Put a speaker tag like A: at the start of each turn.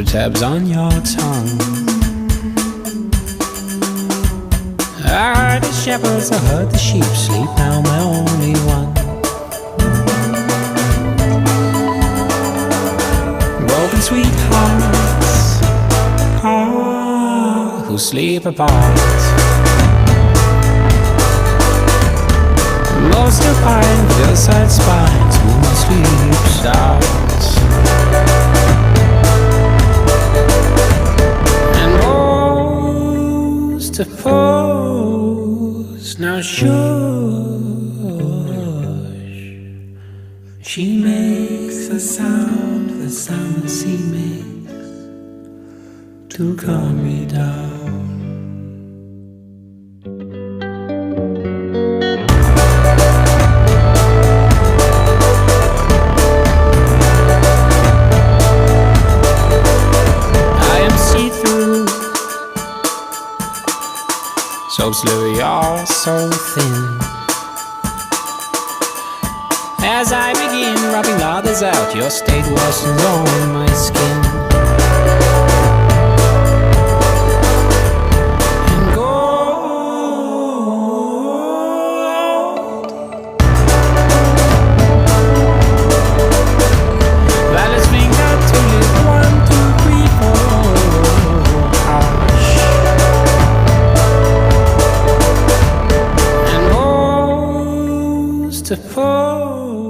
A: tabs on your tongue. I heard the shepherds, I heard the sheep sleep, now my only one. Broken sweethearts, who sleep apart. Most of pine, hillside spines, moon sleeps out. And most of pose, now shush. She makes the sound the sea makes to calm me down. So slippery, you're so thin. As I begin rubbing others out, your state worsens on my skin. And gold, Violet's finger to live 1, 2, 3, 4. Hush. To fall.